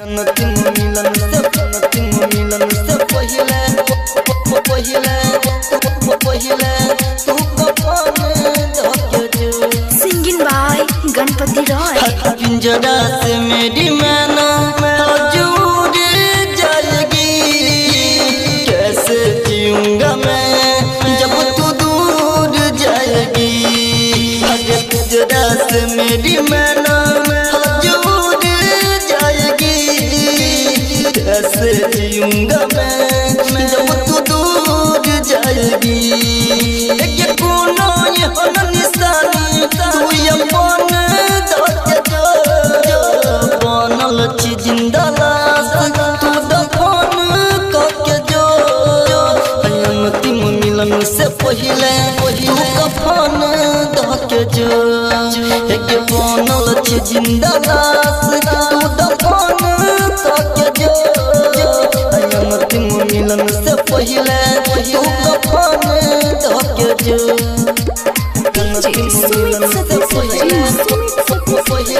अंतिम मिलन से पहिले तू कफन धके जो। Singing by Ganpati Roy. पिंजरा से मेरी मैना दूर जाएगी, कैसे जीऊंगा मैं जब तू दूर जाएगी। पिंजरा से मेरी मैना दूर जाएगी, कैसे जीऊंगा मैं जब तू दूर जाएगी। एक कोना यहाँ निशानी तू अपन बनल छी जिंदा लाश तू दफन करके जो। अंतिम मिलन से पहिले तू कफन धके जो। एक बनल छी जिंदा लाश तू दफन करके जो। अंतिम मिलन से पहिले तू कफन धके जो। अंतिम मिलन से पहिले तू कफन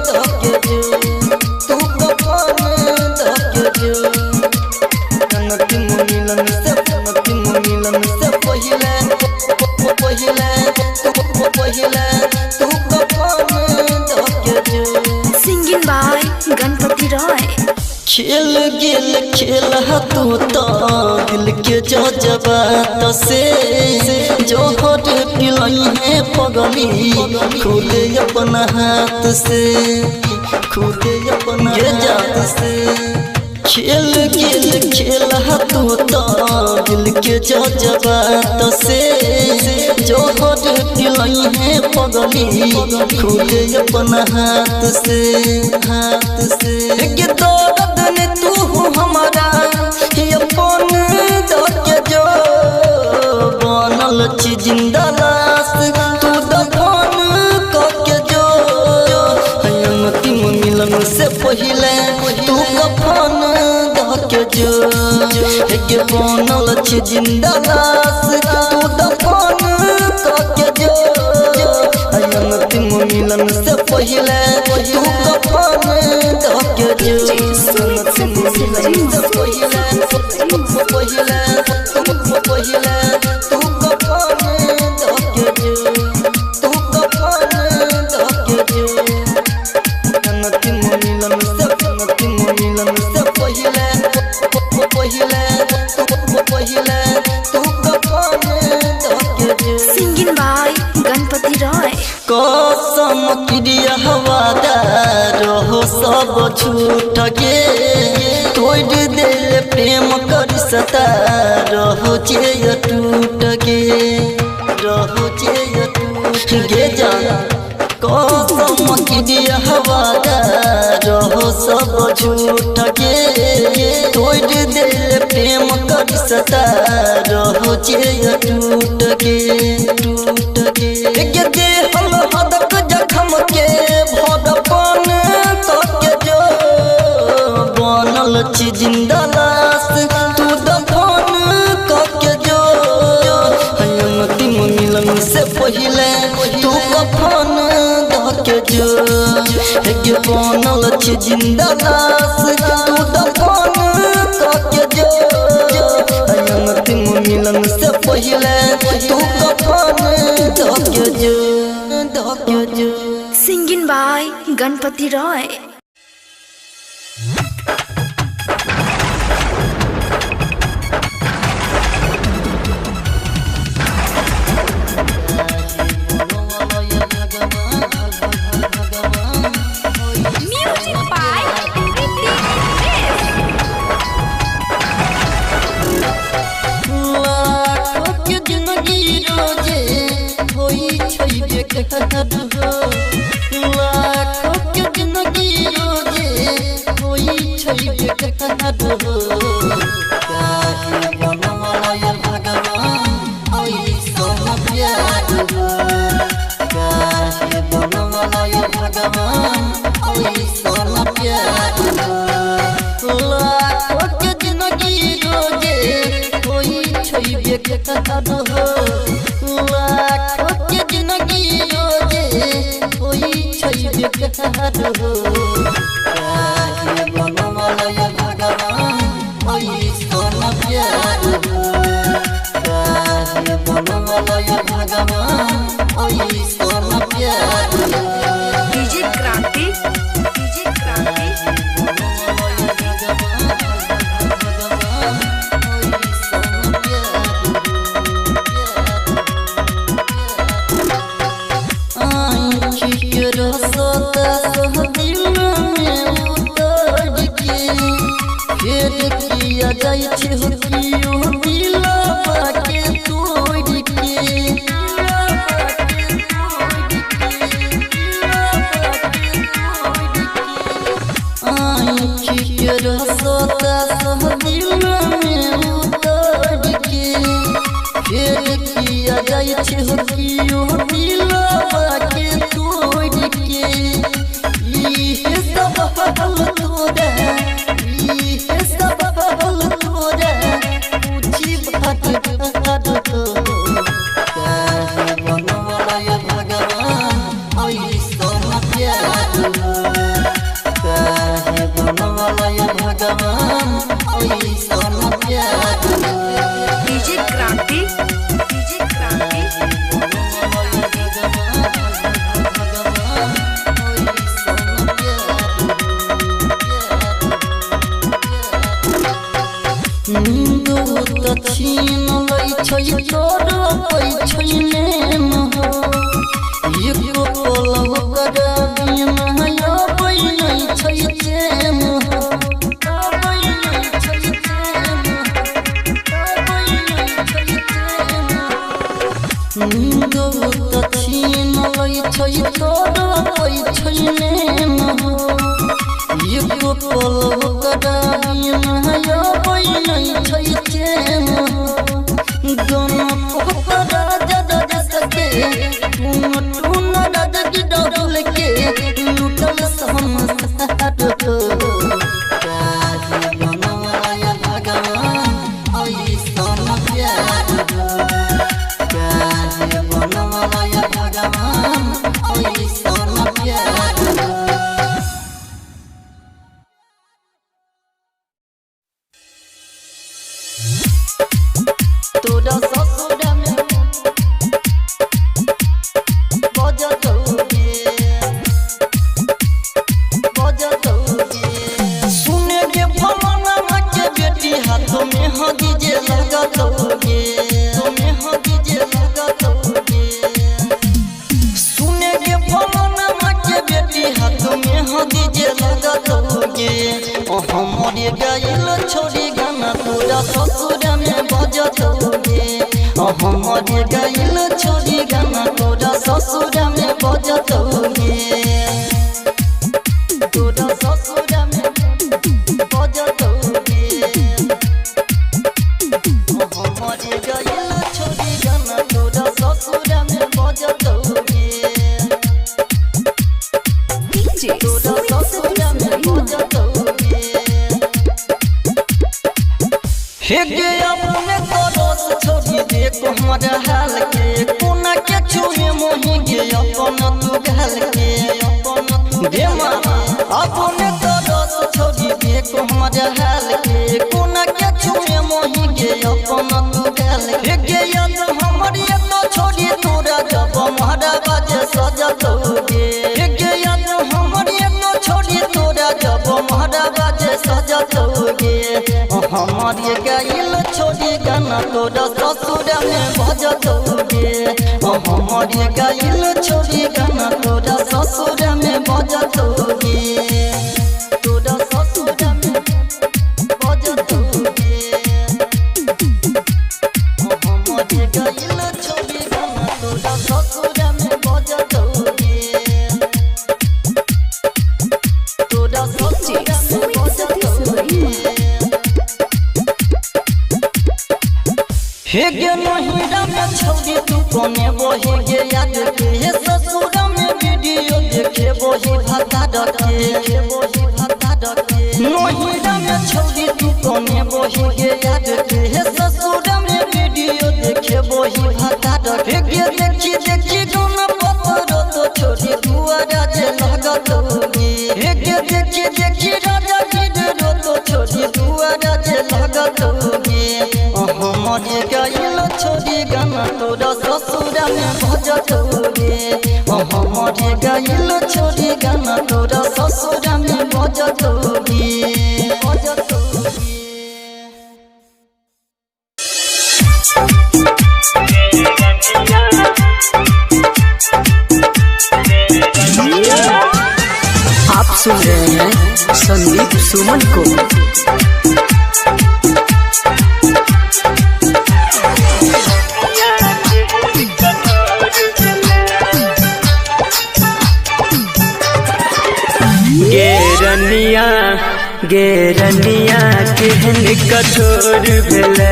धके जो, तू कफन धके जो। अंतिम मिलन से पहिले तू कफन धके जो। Singing by Ganpati Roy. खेल गेल खेल तू तो दिल के जज्बात से, जो हट पिलाई है पगली खुदे अपना हाथ से, खुदे अपना जात से। खेल गेल खेल तू तो दिल के जज्बात से, जो हट पिलाई है पगली खुदे अपना हाथ से, हाथ से। दर्द ने तू हमारा अपन धके जो। बनल छी जिंदा लाश तू दफन करके जो। अंतिम मिलन से पहिले तू कफन धके जो। बनल छी जिंदा लाश तू दफन करके जो। अंतिम मिलन से पहिले तू कफन धके जो। अंतिम मिलन से पहिले तू कफन धके जो, तू कफन धके जो। अंतिम मिलन से पहिले तू कफन धके जो। Singing by Ganpati Roy. कसम क्रिया हवादार हो सब छूट गे, तोड़ दिल प्रेम कर सता रहो जे टूट गे, रहो जे टूट गे जाना। कसम क्रिया हवादार हो सब छूट गे, तोड़ दिल प्रेम कर सता रहो जे टूट गे, टूट गे। हम हदक जखम के भदपन करके जो। बनल छी जिंदा लाश तू दफन करके जो। अंतिम मिलन से पहिले तू कफन धके जो। बनल छी जिंदा लाश तू दफन करके जो। अंतिम मिलन से पहिले तू कफन धके जो, धके जो। Singing by Ganpati Roy. लाखों के जिंदगी रोजे होई छै बेकार हो। काहे बनवाया भगवान ऐसा प्यार हो, काहे बनवाया भगवान ऐसा प्यार हो। लाखों के जिंदगी रोजे होई छै बेकार हो। लाखों के जिंदगी रोजे होई छै बेकार बेकार हो काहे बनवलय भगवान ऐसन प्यार हो काहे बनवलय भगवान ऐसन प्यार हो डीजे क्रांति किया जाय छे हो कियो दिलवा के तोड़ के आँखी के रसता सह दिल में उतर के फिर किया जाय छे हो कियो दिलवा के तोड़ के इहे सब हल तोरा डीजे क्रांति नींदो त छीन लै छै तोर पै छै नेम हो एको पल ओकरा बिना अबै नै छै चैन हो अबै नै छै चैन अबै नै छै चैन नींदो त छीन लै छै तोर पै छै नेम हो एको पल ओकरा बिना अबै नै छै चैन गाना पोखरा जदा सके टून राज की डोल के लुटल संसार हो काहे बनवलय भगवान ऐसन प्यार हो काहे बनवलय भगवान ऐसन प्यार हो तोरा ससुर में बजतौगे सुने के फलाना के बेटी हाथ में हदी जे लगतौगे तुम्हें हदी जे लगतौगे सुने के फलाना के बेटी हाथ में हदी जे लगतौगे हमरे गायल छोड़ी गाना तोरा ससुर में बजतौगे हमरे गायल छोड़ी गाना तोरा ससुर में बजतौगे तोरा ससुर में बजतौगे हमरे गायल छोड़ी गाना तोरा ससुर में बजतौगे तोरा ससुर में बजतौगे हे गे अपने तरस छोड़ी देखो हमारा हाल के कोना के छुए मोही गे अपन तू गाल के अपन दे मामा अपने तरस छोड़ी देखो हमारा हाल के कोना के छुए मोही गे अपन तू गाल हे गे याद हमरी तो छोड़ी तोरा जब हमारा बाजे सजतौगे हे गे याद हमरी तो छोड़ी तोरा जब हमारा बाजे सजतौगे हमारे गायल छोड़ी गाना तोरा ससुर में बजतौगे हमारे गायल छोड़ी गाना तोरा ससुर में बजतौगे तोरा ससुर में बजतौगे हमारे गायल छोड़ी गाना तोरा ससुर में बजतौगे तोरा ससुर में बजतौगे हे गे नहिरा में छौड़ी तू कोने बहे गे याद के हे ससुर में वीडियो देखे बही भाता डके नहिरा में छौड़ी तू कोने बहे गे याद के हे ससुर में वीडियो देखे बही भाता डके गे देखी देखी गाना पत्र तो छोड़ी दुआरा जे लगतौ जाइलो छोड़ी गाना तोरा ससुरा में बजतोगी आप सुन रहे हैं संदीप सुमन को। गेरनिया केहन कठोर भेलै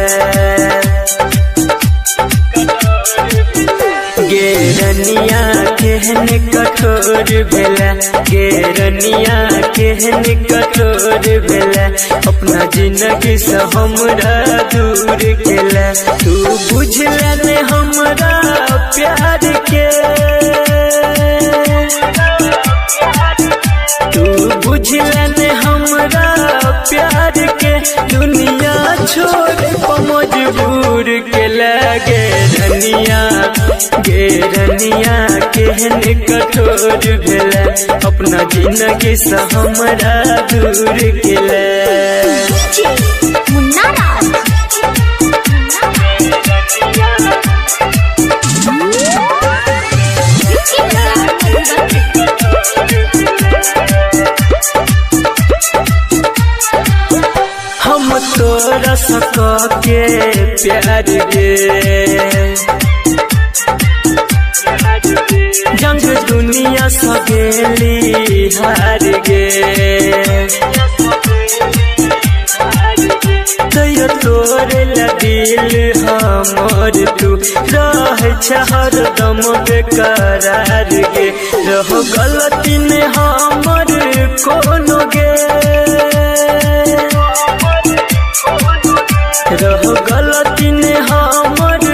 गेरनिया केहन कठोर भेलै गेरनिया केहन कठोर भेलै अपना जिंदगी से हमरा दूर केलै तू बुझले ने हमरा प्यार के तू बुझले ने हमरा प्यार के दुनिया छोड़ पर मजबूर केला गेरनिया केहन कठोर भेलै अपना जिंदगी से हमरा दूर केला हम तोरा सका के प्यार गे जंग दुनिया सगेली हार गे तैयो तोरे दिल हमर तू रह हरदम बेकरार गे रह गलती ने हमर कोनो गे रह गलती ने हमर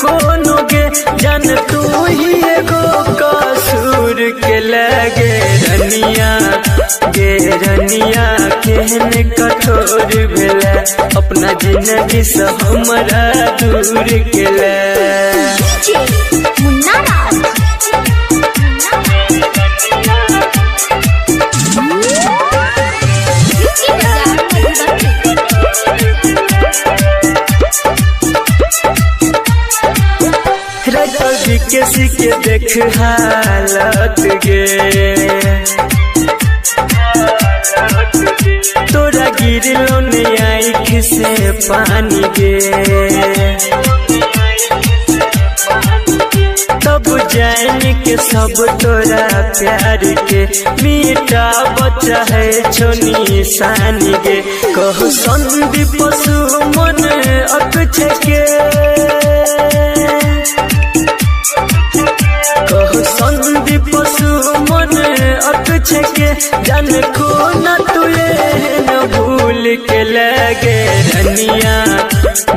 कोनो गे जान तू ही एगो कसूर के लगे गेरनिया केहन कठोर भेलै अपना जिंदगी से हमरा दूर केला किसी के देख हालत गे तोरा गिरलो ने आँख से पानी गे तब जान के सब तोरा प्यार के मीठा बच्चा है छोनी सानी गे कहो संदीप सुमन अक्षय के कहो संदीप सुमन अक्षय के जान को न तुए न भूल के लगे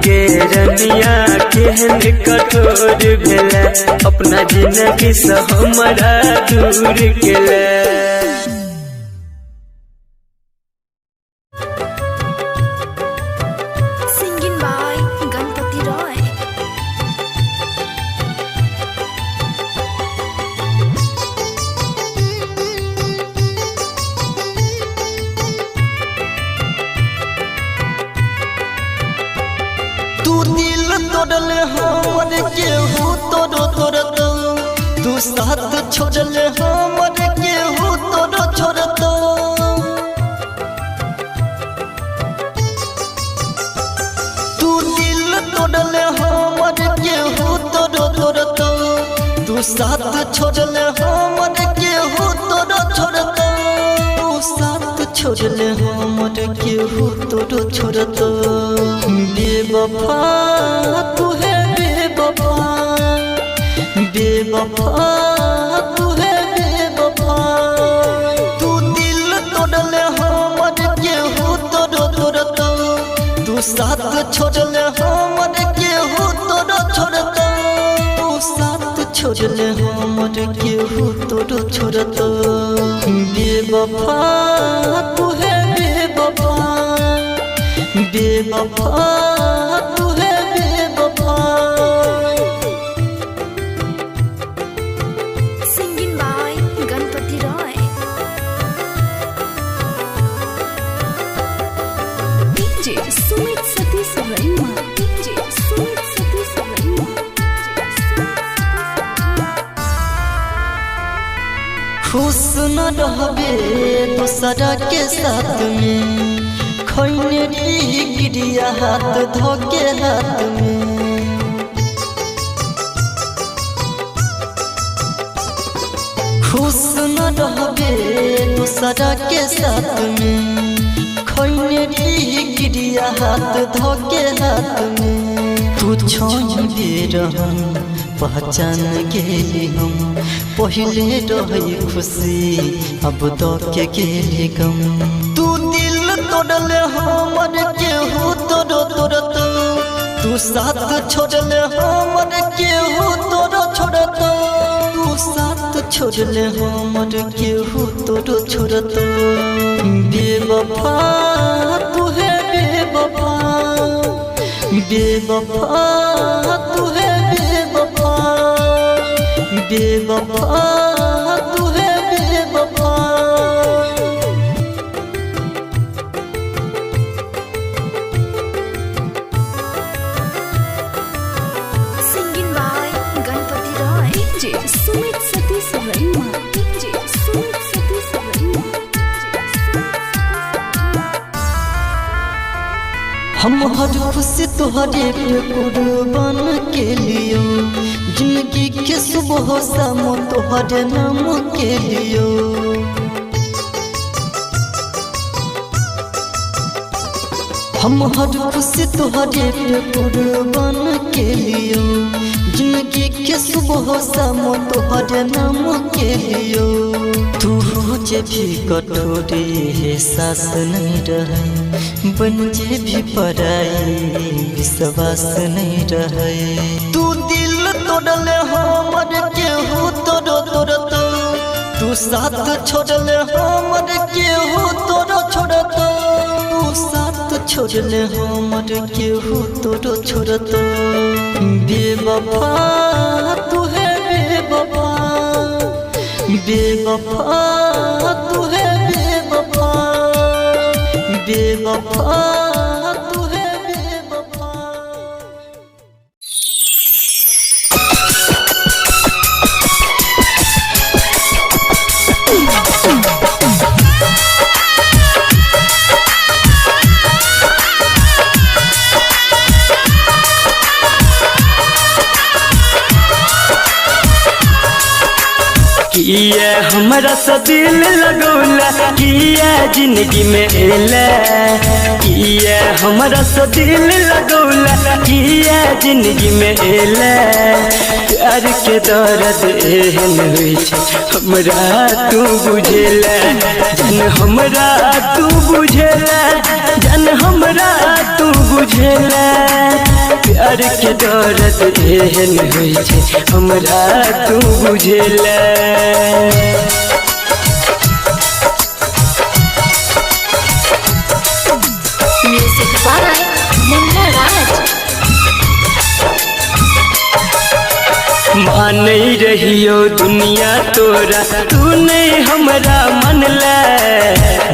गेरनिया केहन कठोर भेलै अपना जिंदगी से हमरा दूर केला साथ छोड़ले हमर केहू तोरो छोड़तो तू दिल तोड़ले हमर केहू तोरो छोड़तो तू साथ छोड़ले हमर केहू तोरो छोड़तो तू साथ छोड़ले हमर केहू तोरो छोड़तो बेवफा तू है बेवफा तू है बेवफा तू दिल तोड़ले हमर केहू तोरो छोड़तो तू साथ छोड़ले हमर केहू तोरो छोड़तो तू साथ छोड़ले हमर केहू तोरो छोड़तो बेवफा तू है बेवफा तू है बेवफा Singing by न रहबे दूसरा के साथ में खैने री गिरिया हाथ धोके हाथ में खुश न रहबे दूसरा के साथ में खैने री गिरिया हाथ धोके हाथ में तू छोड़ रहम पहचान गेली हम पहले रही खुशी अब तो के गेली गम तू दिल तोड़ले हमर केहू तोड़ो तोड़त तू साथ छोड़ले हमर केहू तोड़ो छोड़त तू साथ छोड़ले हमर केहू तोड़ो छोड़त बेवफा तू है बेवफा बेवफा तू है बेवफा बेवफा तू है बेवफा Singing by Ganpati Roy. DJ Sumit Satish Raima. DJ Sumit Satish Raima. हम हर खुशी तुहरे पे कुर्बान के लियो जिंदगी के सुबह शाम तुहरे नाम के लियो हम हर खुशी तुहरे पे कुर्बान के लियो जिंदगी के सुबह शाम तुहरे नाम के लियो तू जे भी कठोरी है सास नहीं रहे बन जे भी पराई विश्वास नहीं रहे तू दिल तोड़ले हमर केहू तोड़ो तोड़त तू साथ छोड़ले हमर केहू तोड़ो छोड़त तू साथ छोड़ले हमर केहू तोड़ो छोड़त बेवफा तू है बेवफा बेवफा तू है बेवफा बेवफा तू है बेवफा किया हमारा सा दिल लगौला किया जिंदगी में एला किया हमारा सा दिल लगौला किया जिंदगी में एला प्यार के दर्द एहन होइ छै हमरा तू बुझेला जन हमरा तू बुझेला जन हमरा तू बुझेला प्यार के दर्द एहन होइ छै हमरा तू बुझेला Music by Munna Raj. मान नहीं रहियो दुनिया तोरा तू नहीं हमरा मनला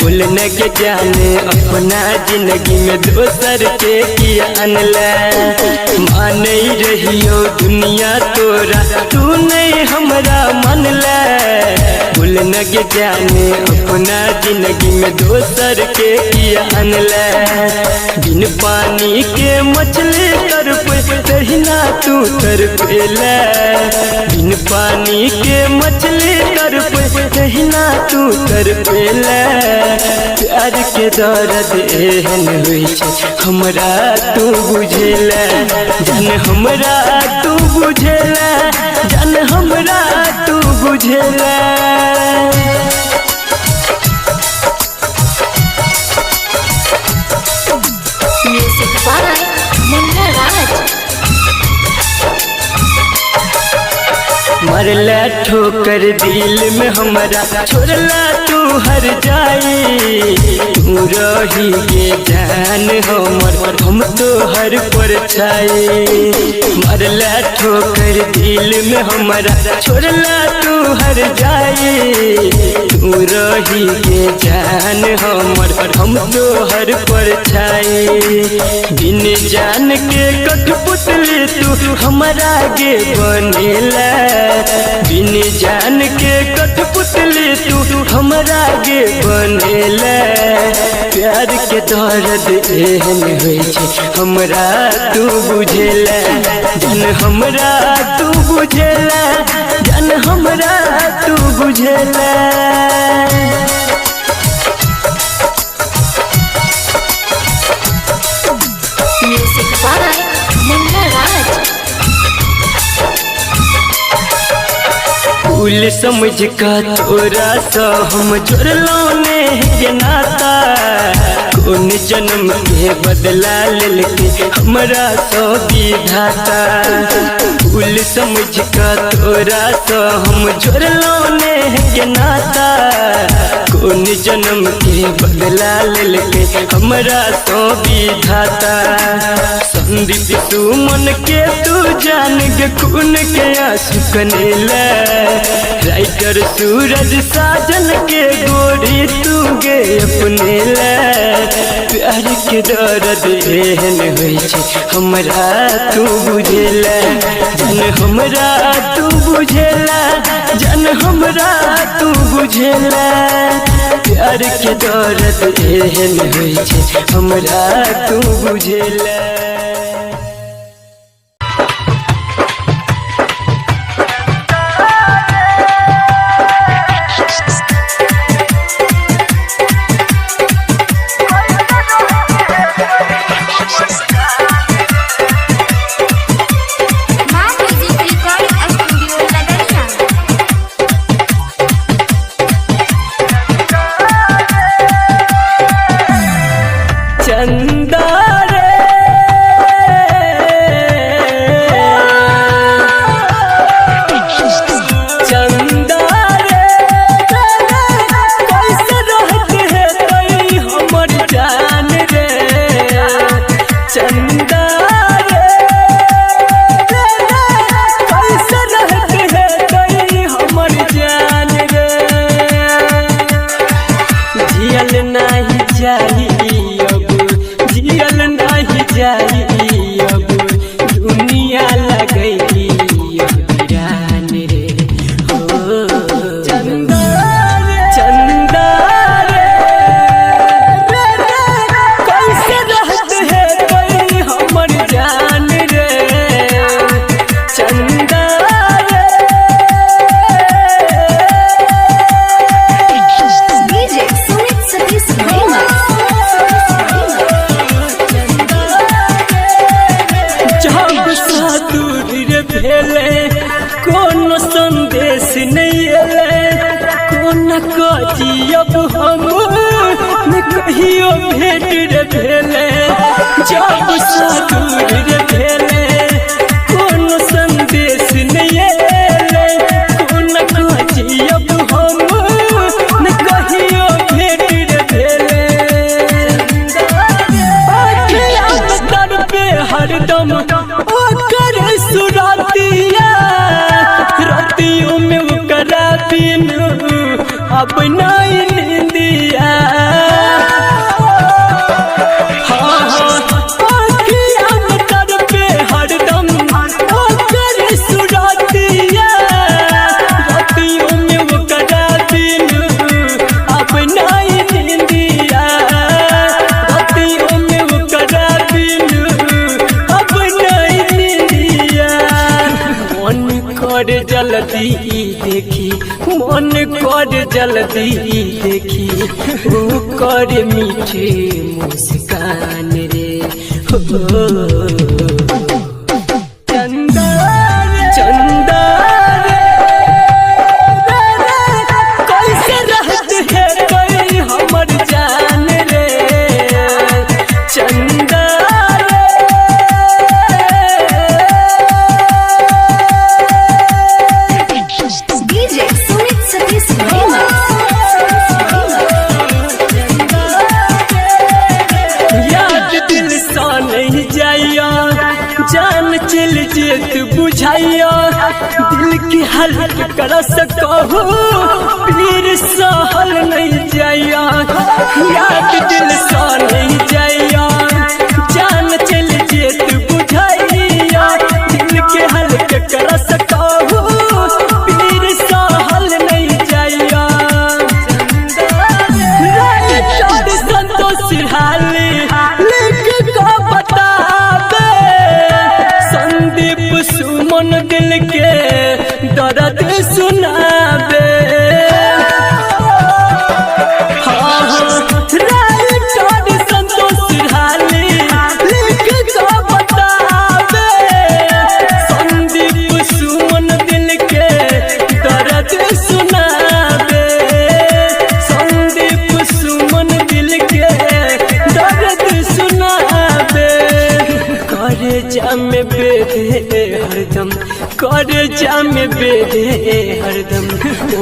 बोलने के जाने अपना जिंदगी में दोसर के किया अनला मान नहीं रहियो दुनिया तोरा तू नहीं हमरा मनला बोलने के जाने अपना जिंदगी में दोसर के किया अनला बिन पानी के मछली तरपे तहिना तू तरपेला बिन पानी के मछली तरपे तहिना तू तरपेला प्यार के दर्द एहन होइ छै हमरा तू बुझेला जन हमरा तू बुझेला जन हमरा तू बुझेला Music by Munna Raj. मरला ठोकर दिल में हमरा छोड़ला तू हर जाई तू रही के जान हमर हम हम तो हर परछाई। मरला ठोकर दिल में हमारा छोड़ला तू हर जाई। तू रही के जान हमर हम तो हर परछाई। बिन जान के कठपुतली तू हमारा गे बनेला। बिन जान के कठपुतली तू हमारा गे बनेला। प्यार के दर्द एहन होइ छै हमरा तू बुझेला। जन हमरा तू बुझेला। जन हमरा तू बुझेला। म्यूजिक बाय मुन्ना राज। फूल समझ का तोरा सा हम जोड़लो ने के नाता। कौन जन्म के बदला लेके हमरा सो विधाता। फूल समझ का तोरा सा हम जोड़लो ने के नाता। कौन जन्म के बदला लेके हमरा सो विधाता। संदीप तू मन के तू जान के खून के आंसू कनेला। राइटर सूरज साजन के गोरी तू गे अपने ला। प्यार के दर्द एहन होइ छै हमरा तू बुझेला। जन हमरा तू बुझेला। जन हमरा तू बुझेला। प्यार के दर्द एहन होइ छै हमरा तू बुझेला। अब हम न कहियो भेट रे भेले जब सादूर रे भेले कोनो संदेश नहीं एले कोन कहि अब हम न कहियो भेट रे भेले आखे अंतर पे हरदम ओकर सुरतिया रातियों में ओकरा बिन अब नहीं नींदिया जल्दी देखी मन कर जल्दी देखी वो कर मीठे मुस्कान रे चंदा चंदा कैसे रहते है कोई हमर जान रे चंदा जेत बुझाइया दिल की हाल कर सकहु पीर सहल नहीं जाइया याद दिल सा नहीं जाइया जान चल जेत बुझाइया दिल के हाल कर सकहु पीर सहल नहीं जाइया संतोष हाली लिख का बताबे संदीप सुमन दिल के दर्द सुनाबे संतोष हाली लिख का बताबे संदीप सुमन दिल के दर्द सुनाबे संदीप सुमन दिल के दर्द सुनाबे करे जाम बेधे हरदम करे जाम बेधे हरदम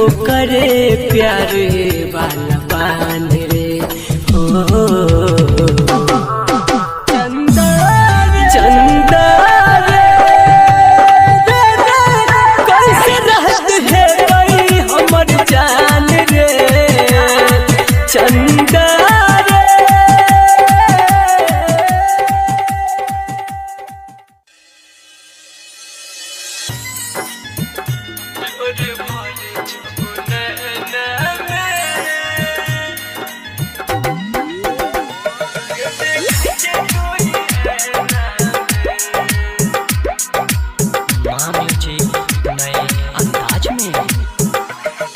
ओ करे प्यार वाला बान रे चंदा रे कैसे रहत है भाई हमर जान रे चंदा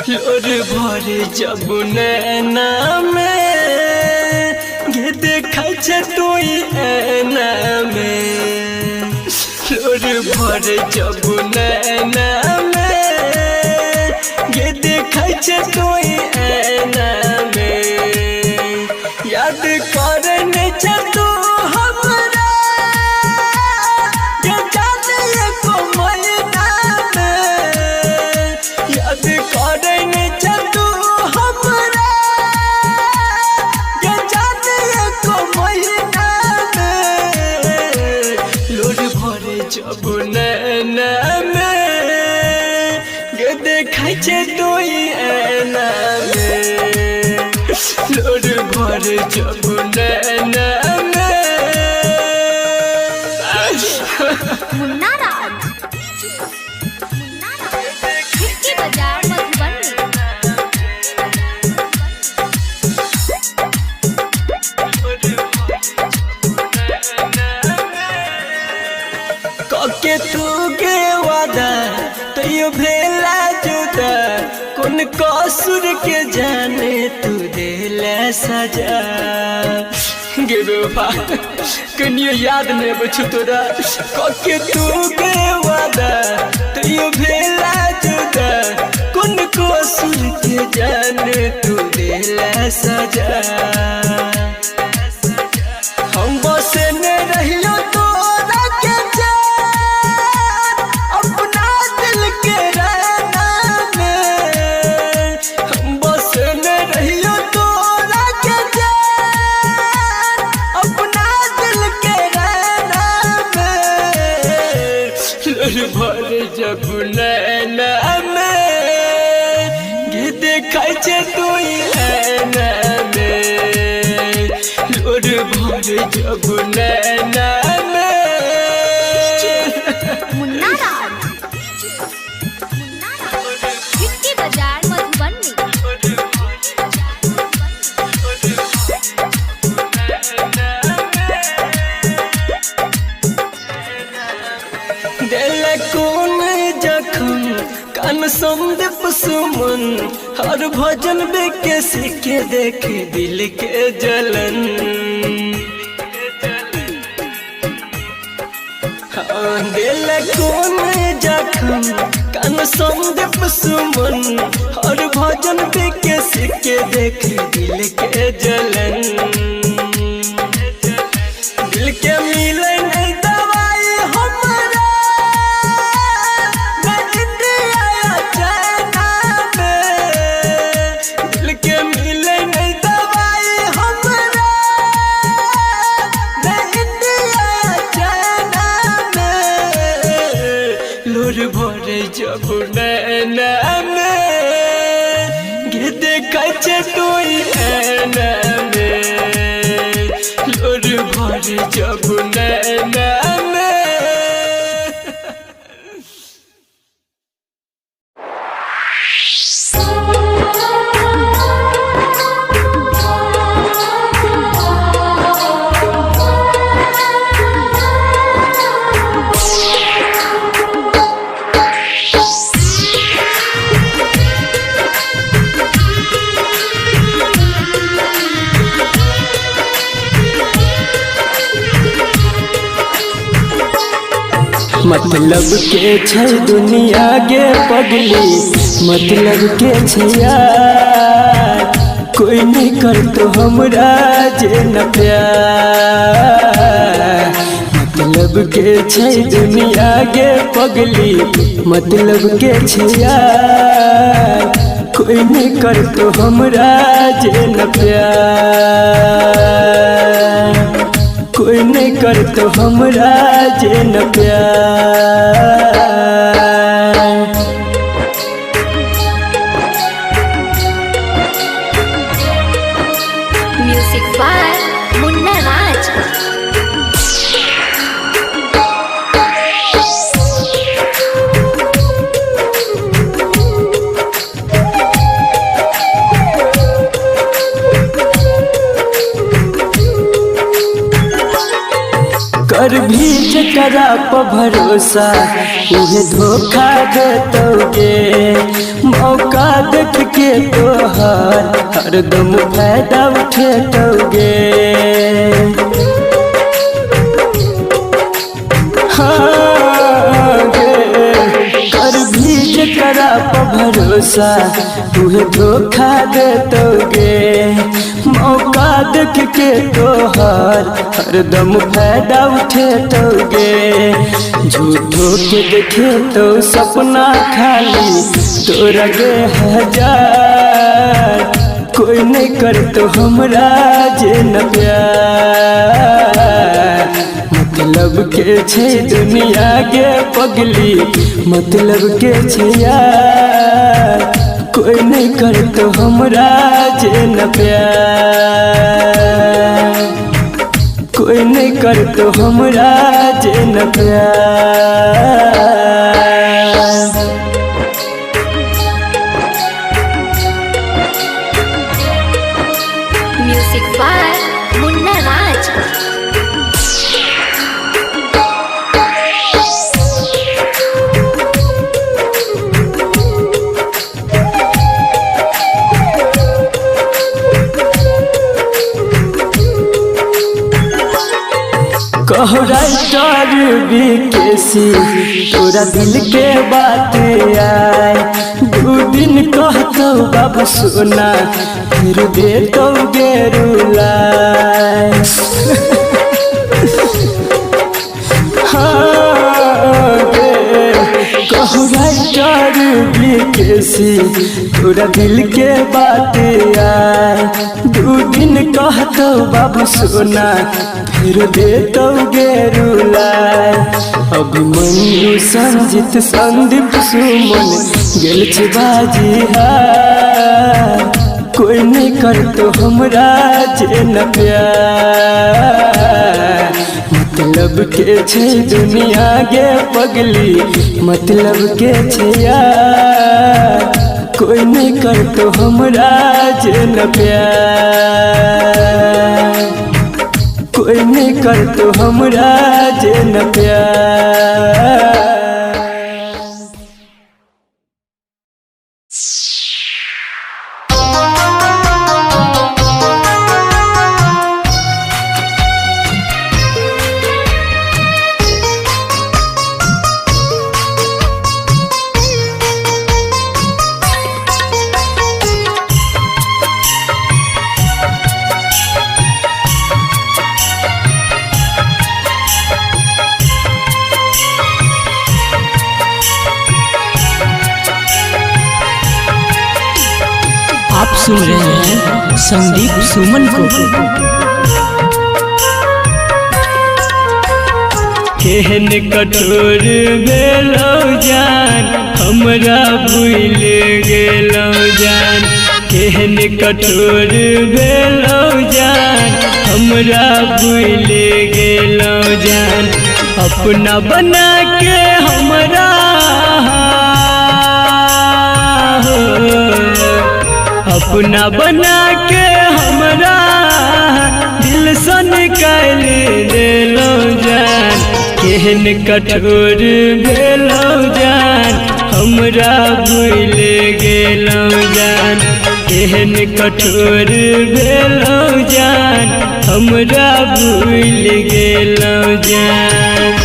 लोर भरे जब नैना में ये देखा तू ऐना में लोर भरे जब नैना में ये देखा तू ऐना में याद करने तू हमरा ये जाने को महीना में याद करने तू हमरा ये जाने को महीना में लोर भरे जब नैना में ये देखा तू ऐना में लोर भरे जब नैना में मुन्ना राज खिड़की बाजार मधुबनी कके तू के वादा तैयो भेला जुदा कौन कसूर के जाने तू देला सजा गे बेवफा कनियो याद नहीं बचु तोरा कके तू के वादा तैयो भेला जुदा कौन कसूर के जाने तू देला सजा हम बसे ने रहियो तोरा के जान अपना दिल के रहना में हम बसे ने रहियो तोरा के जान अपना दिल के रहना में लोर भरे जब नैना में ये देखा तू ऐना में लोर भरे जब नैना में मुन्ना राज खिड़की बाजार मधुबनी दिल कौन जखम कान संदीप सुमन हर भजन बेके सीखे देख दिल के जलन दिल कौन जखम कान संदीप सुमन हर भजन बेके सीखे देख दिल के जलन दिल के मिले नहीं दवाई हमरा मैं इंडिया या चाइना में दिल के मिले नहीं दवाई हमरा मैं इंडिया या चाइना में मतलब के छै दुनिया गे पगली, मतलब के छै यार, कोई नहीं कर तो हमरा जे न प्यार। मतलब के छै दुनिया गे पगली, मतलब के छै यार, कोई नहीं कर तो हमरा जे न प्यार, कोई नहीं कर तो हमरा जे न प्यार। म्यूजिक बाय मुन्ना राज। कर भी जकरा पर भरोसा उहे धोखा देतोगे, मौका देख के तोहर हरदम फायदा उठेतोगे। हाँ गे, कर भी जकरा पर भरोसा उहे धोखा देतोगे, मौका देख के तोहर हरदम फायदा उठेतोगे। झूठो के देखे तो सपना खाली तोरा गे हजार, कोई नहीं कर तो हमरा जे न प्यार। मतलब के छै दुनिया गे पगली, मतलब के छै यार, कोई नहीं कर तो हमरा जे न प्यार, कोई नहीं कर तो हमरा जे न प्यार। म्यूजिक बाय मुन्ना राज। कहो राइटर बीकेसी तोरा दिल के बात आए, दू दिन कहतो बाबू सोना फिर देतो गे रुलाए। हाँ गे, कहो राइटर बीकेसी तोरा दिल के बात आए, दू दिन कहतो बाबू सोना फिर देतो गे रुलाए। अभिमन्यु संजित संदीप सुमन गेल छै बाजी हार, कोई नहीं कर तो हमरा जे न प्यार। मतलब के छै दुनिया गे पगली, मतलब के छै यार, कोई नहीं कर तो हमरा जे न प्यार, कोई नहीं कर तो हमरा जे न प्यार। आप सुन रहे हैं संदीप सुमन को। केहन कठोर भेलौ जान, हमरा भूल गेलौ जान। केहन कठोर भेलौ जान, हमरा भूल गेलौ जान। अपना बना के हमरा अपना बना के हमरा दिल से निकाल देलौ जान। केहन कठोर भेलौ जान, हमरा भूल गेलौ जान। केहन कठोर भेलौ जान, हमरा भूल गेलौ जान।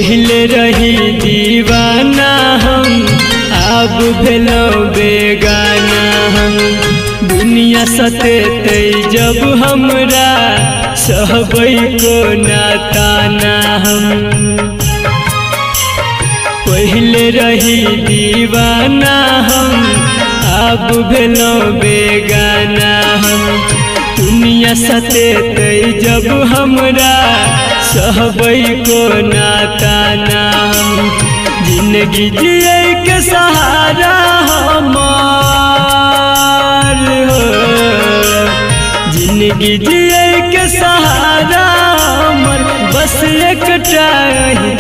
पहले रही दीवाना हम अब भेलो बेगाना हम दुनिया सतेते जब हमरा सहबै को नाताना हम पहले रही दीवाना हम अब भेलो बेगाना हम दुनिया सतेते जब हमरा सहबै को नाताना हम जिंदगी जिए के सहारा हमार हो जिंदगी जिए के सहारा हमर बस एकटा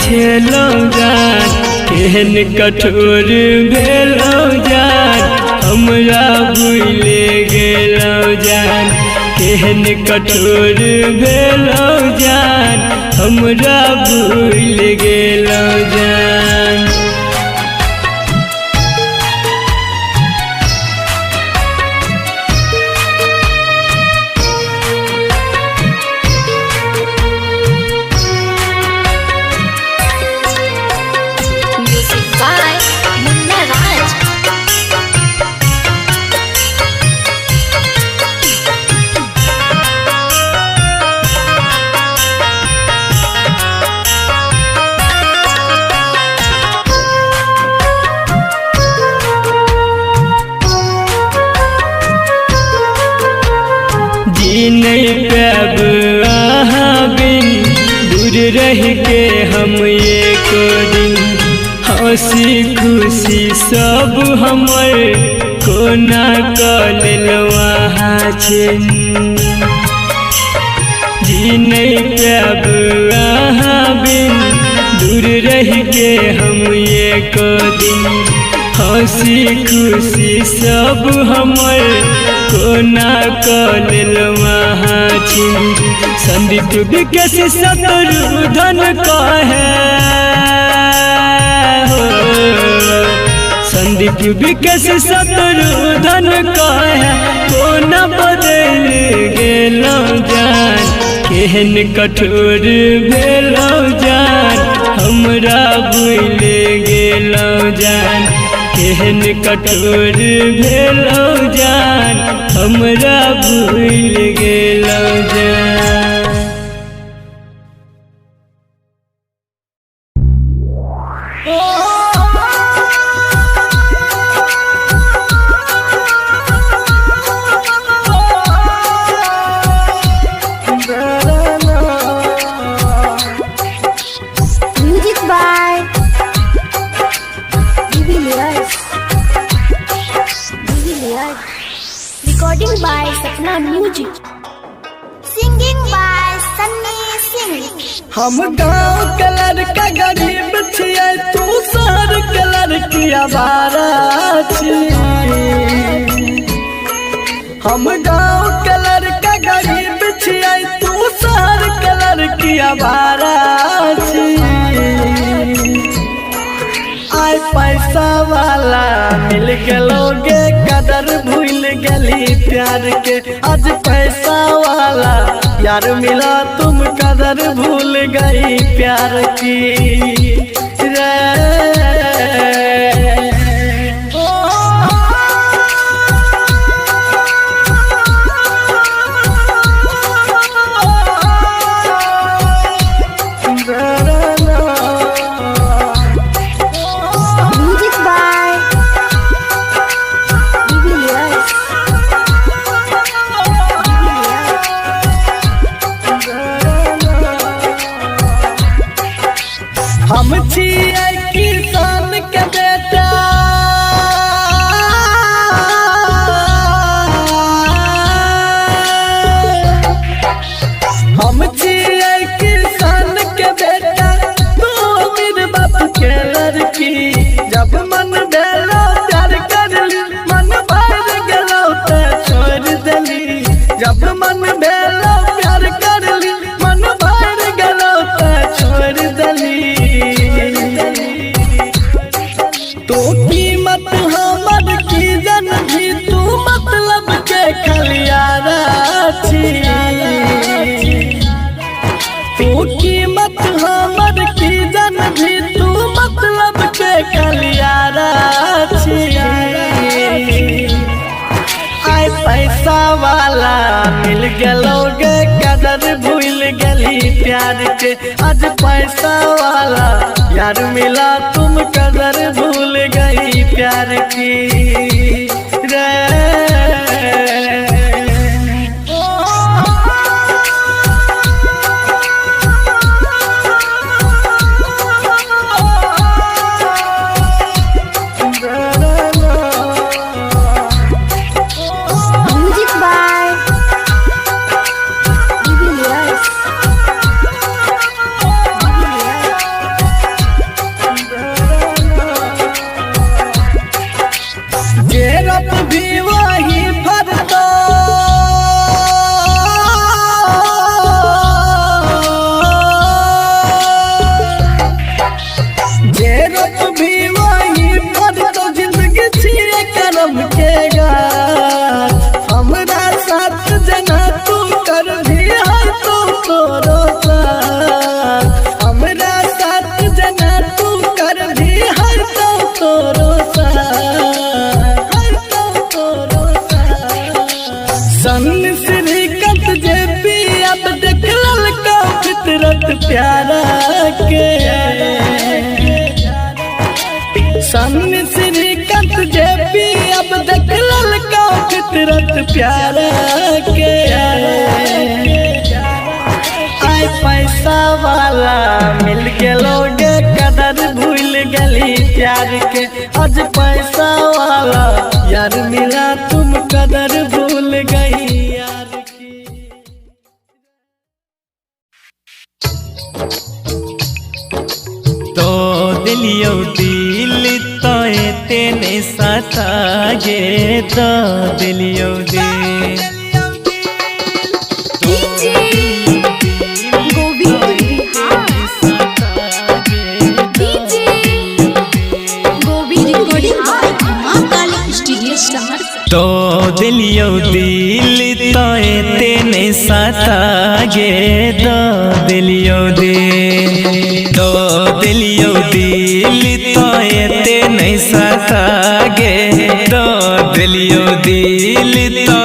छेलो जान केहन कठोर भेलो जान हमरा भूले गेलो जान केहन कठोर भेलो जान हमरा भूल गेलो जान Music by Munna Raj. जी नहीं पाब अहाँ बिन दूर रह के हम एक दिन हंसी खुशी सब हमर कोना कल वहाँ छे जी नहीं पाब अहाँ बिन दूर रह के हम एक दिन हंसी खुशी सब हमर कोना कल वहाँ छी संदीप विकेश शत्रुधन कहे हो संदीप विकेश शत्रुधन कहे कोना बदल गेलो जान केहन कठोर भेलो जान हमरा भूल गेलो जान केहन कठोर भेलो जान हमरा भूल गेलो जान Music by Divilyas. Recording by Sapna Music. Singing by Sunny Singh. हम गाँव के लड़का गरीब छियै तू शहर के लड़की आवारा छी हम गाँव के लड़का गरीब छियै तू शहर के लड़की आवारा छी आय पैसा वाला मिल गेलोगे कदर भूल गली प्यार के आज पैसा वाला यार मिला तुम कदर भूल गई प्यार की रे Music by Divilyas. हम छियै कि प्यार के। आज पैसा वाला यार मिला तुम कदर भूल गई प्यार की रे। भी वही भरता जेरत भी वही भरता जिंदगी छिए करम के गाछ। हमरा साथ जना तू कर भी हर तो तोरो साथ। हमरा साथ जना तू कर भी हर तो तोरो साथ। श्रीकांत जेपी अब देख ललका फितरत प्यारा के। श्रीकांत जेपी अब देख ललका फितरत प्यारा के। आय पैसा वाला मिल गेलोगे कदर भूल गली प्यार के। आज पैसा वाला यार मिला तुम कदर भूल गई यार की। तो दिलियो दिल तो तेने सतागे तो दिलियो दिल तो दिलियो दिल तो तेने सतागे दो दिलियो दिल दो दिलियो दिल तो तेने सतागे दो दिलियो दिल तो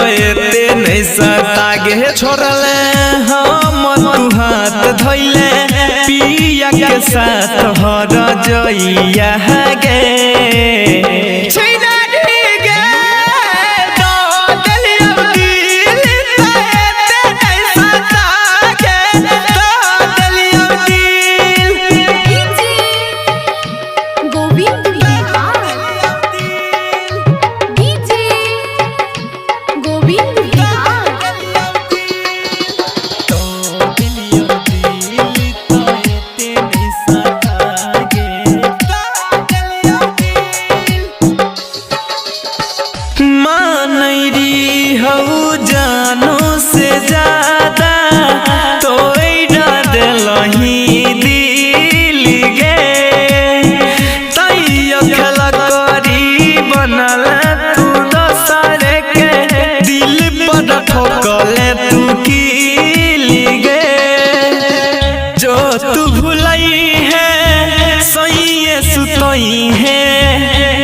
तेने सतागे। छोड़ले हम तू हाथ धोइले पिया के साथ हर जइया गे।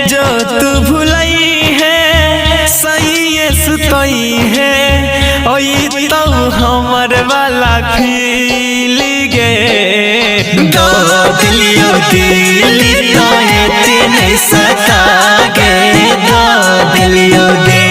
जो तू भुलाई है सही सुतई है ओई तो हमर वाला फील गे। दो दिलियो दिल तो तेने सता गे दो दिलियो दिल।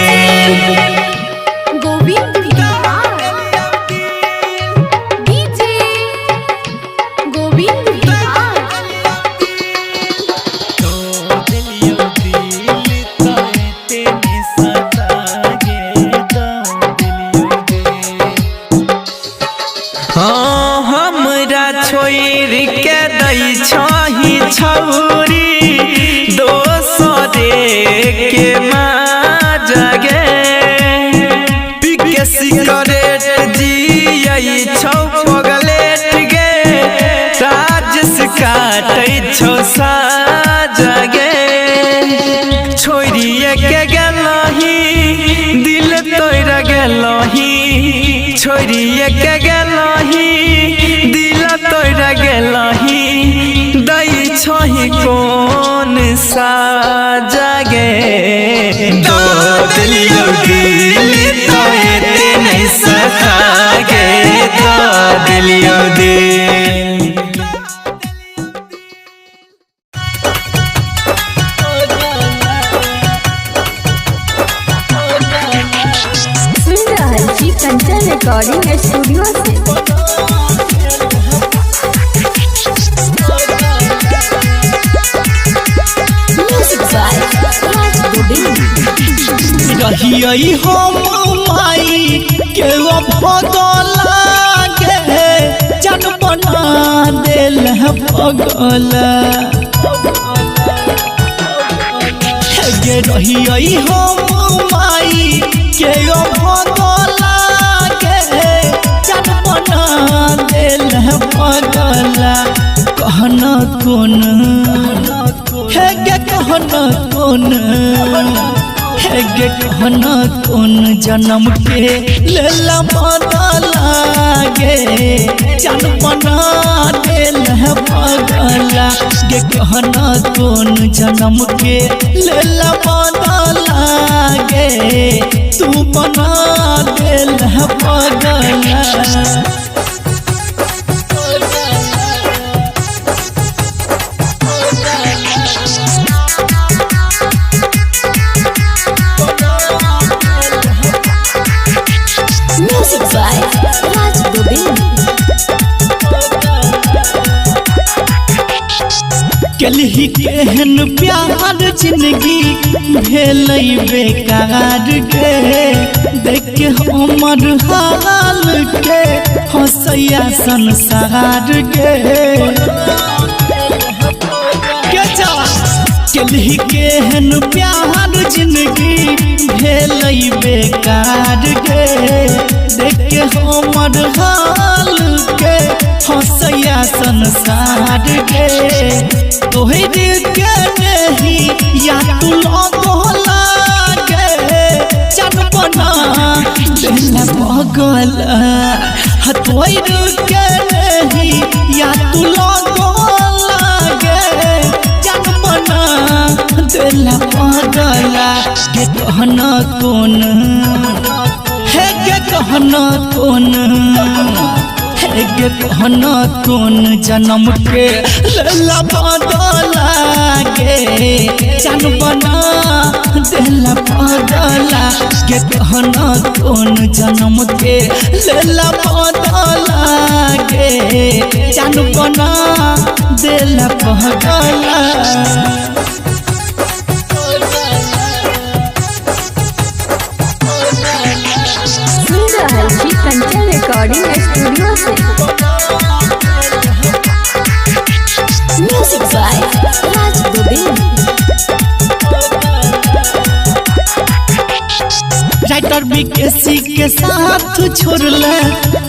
रिकॉर्डिंग स्टूडियो से। Music by Raj Govind. रहियई हम माई के भगला गे जन बना दिल पगला गे रहियई हम माई के भगला गे जन बना दिल पगला कहना कौन है गे कहना कौन है गे कहना कौन जन्म के लेला बदला गे जन बना दिल पगला गे कहना कौन जन्म के लेला बदला गे तू बना दिल पगला। Music by Raj Govind. कलही केहन प्यार जिंदगी भेल बेकार गे देख के हमर हाल के हंसैया संसार गे कलही केहन प्यार जिंदगी भेल बेकार गे देख के हमर हाल के हंसैया संसार गे तोहरे के नहीं या तू लगला गे जन बना दिल पगला तोहरे के नहीं या तू लगला गे जन बना दिल पगला गे कहना कौन है गे कहना कौन है गे कहना कौन जन्म के लेला बदला गे जन बना दिल पगला गे कहना कौन जन्म के लेला बदला गे जन बना दिल पगला। हल्की कंचन रिकॉर्डिंग स्टूडियो से। Music by Raj Govind. Writer BKC के साथ छोड़ला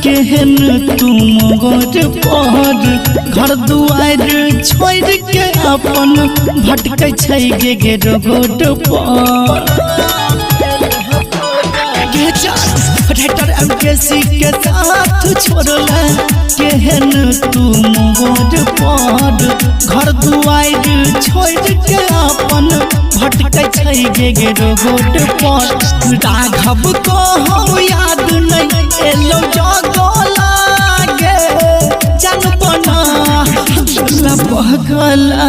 केहन तुम गोर पर घर दुआर छोड़ के अपन भटकै छै गे रोड पर राइटर एमकेसी के साथ छोड़ला केहन तुम गोर पर घर दुआर छोड़ के अपन भटकै छै गे रोड पर राघव को हो याद नहीं एलो जगला गे जन बना दिल पगला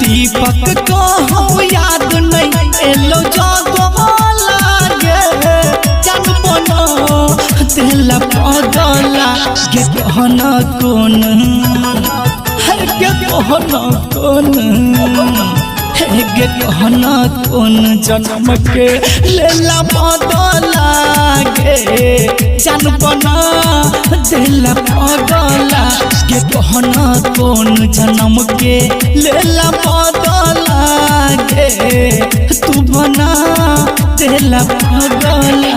दीपक को हो याद नहीं एलो जगला गे जन बना दिल पगला गे कहना कौन है गे कहना कौन है गे कहना कौन जन्म के लेला बदला गे जन बना दिल पगला गे कहना कौन जन्म के लेला बदला गे तू बना दिल पगला।